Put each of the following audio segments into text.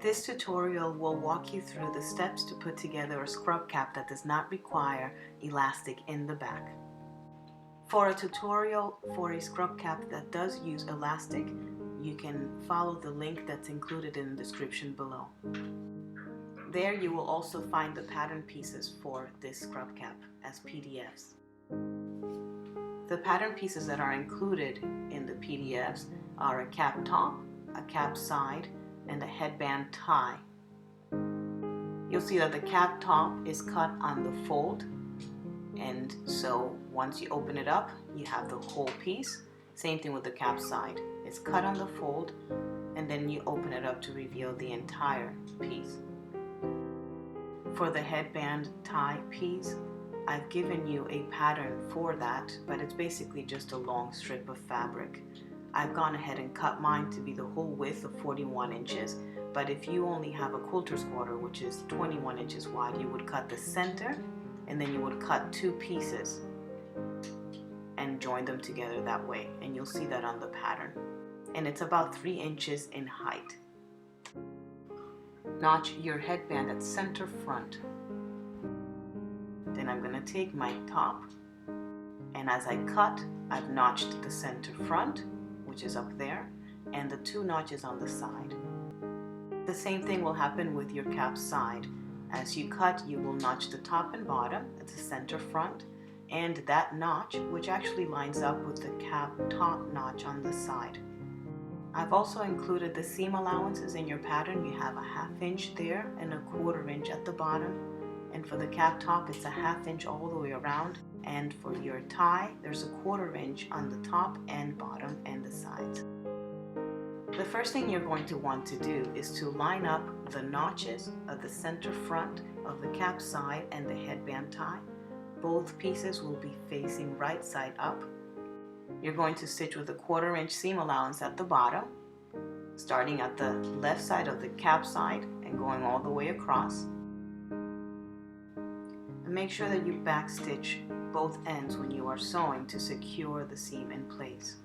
This tutorial will walk you through the steps to put together a scrub cap that does not require elastic in the back. For a tutorial for a scrub cap that does use elastic, you can follow the link that's included in the description below. There you will also find the pattern pieces for this scrub cap as PDFs. The pattern pieces that are included in the PDFs are a cap top, a cap side, and a headband tie. You'll see that the cap top is cut on the fold, and so once you open it up, you have the whole piece. Same thing with the cap side. It's cut on the fold, and then you open it up to reveal the entire piece. For the headband tie piece, I've given you a pattern for that, but it's basically just a long strip of fabric. I've gone ahead and cut mine to be the whole width of 41 inches, but if you only have a quilter's quarter, which is 21 inches wide, you would cut the center, and then you would cut two pieces and join them together that way, and you'll see that on the pattern. And it's about 3 inches in height. Notch your headband at center front. Then I'm going to take my top, and as I cut, I've notched the center front, which is up there, and the 2 notches on the side. The same thing will happen with your cap side. As you cut, you will notch the top and bottom at the center front, and that notch, which actually lines up with the cap top notch on the side. I've also included the seam allowances in your pattern. You have a 1/2 inch there and a 1/4 inch at the bottom. And for the cap top, it's a 1/2 inch all the way around. And for your tie, there's a 1/4 inch on the top and bottom and the sides. The first thing you're going to want to do is to line up the notches of the center front of the cap side and the headband tie. Both pieces will be facing right side up. You're going to stitch with a 1/4 inch seam allowance at the bottom, starting at the left side of the cap side and going all the way across. And make sure that you back stitch both ends when you are sewing to secure the seam in place.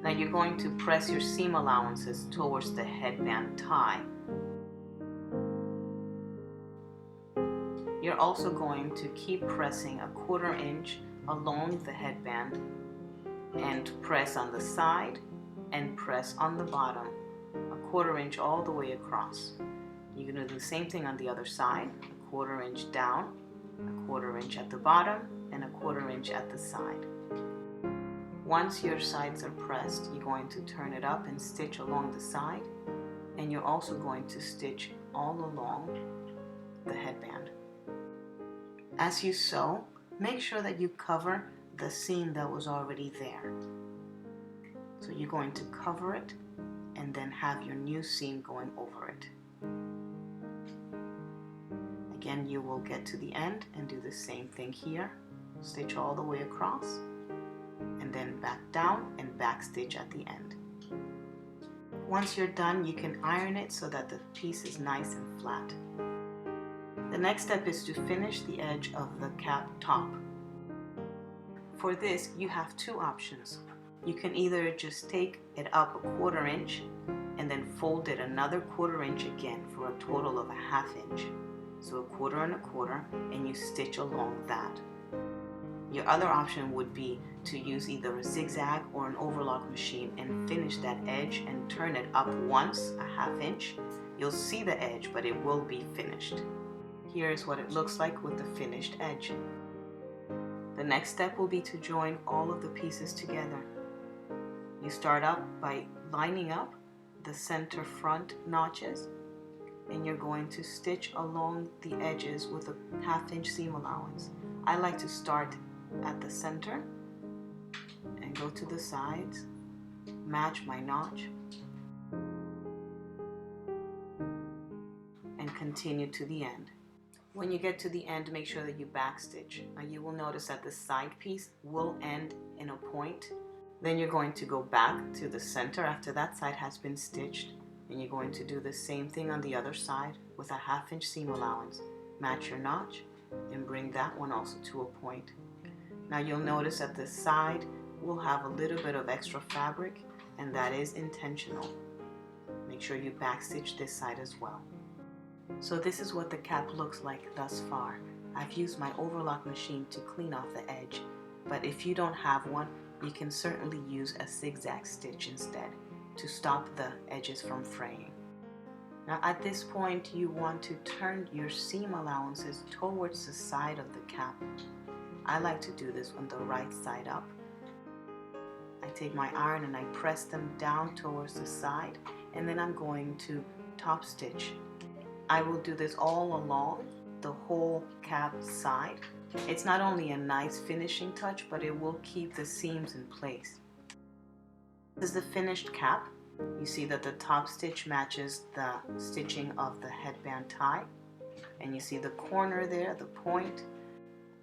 Now you're going to press your seam allowances towards the headband tie. You're also going to keep pressing a 1/4 inch along the headband and press on the side and press on the bottom, a 1/4 inch all the way across. You're going to do the same thing on the other side, a 1/4 inch down, a 1/4 inch at the bottom, and a 1/4 inch at the side. Once your sides are pressed, you're going to turn it up and stitch along the side, and you're also going to stitch all along the headband. As you sew, make sure that you cover the seam that was already there. So you're going to cover it and then have your new seam going over it. Again, you will get to the end and do the same thing here. Stitch all the way across and then back down and back stitch at the end. Once you're done, you can iron it so that the piece is nice and flat. The next step is to finish the edge of the cap top. For this, you have 2 options. You can either just take it up a 1/4 inch and then fold it another 1/4 inch again for a total of a 1/2 inch. So a 1/4 and a 1/4, and you stitch along that. Your other option would be to use either a zigzag or an overlock machine and finish that edge and turn it up once, a 1/2 inch. You'll see the edge, but it will be finished. Here's what it looks like with the finished edge. The next step will be to join all of the pieces together. You start up by lining up the center front notches, and you're going to stitch along the edges with a 1/2 inch seam allowance. I like to start at the center and go to the sides, match my notch, and continue to the end. When you get to the end, make sure that you back stitch. Now you will notice that the side piece will end in a point. Then you're going to go back to the center after that side has been stitched, and you're going to do the same thing on the other side with a 1/2 inch seam allowance. Match your notch and bring that one also to a point. Now you'll notice that the side will have a little bit of extra fabric, and that is intentional. Make sure you backstitch this side as well. So this is what the cap looks like thus far. I've used my overlock machine to clean off the edge, but if you don't have one, you can certainly use a zigzag stitch instead to stop the edges from fraying. Now at this point you want to turn your seam allowances towards the side of the cap. I like to do this on the right side up. I take my iron and I press them down towards the side, and then I'm going to top stitch. I will do this all along the whole cap side. It's not only a nice finishing touch, but it will keep the seams in place. This is the finished cap. You see that the top stitch matches the stitching of the headband tie, and you see the corner there, the point,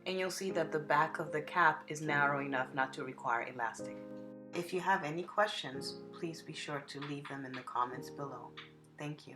and you'll see that the back of the cap is narrow enough not to require elastic. If you have any questions, please be sure to leave them in the comments below. Thank you.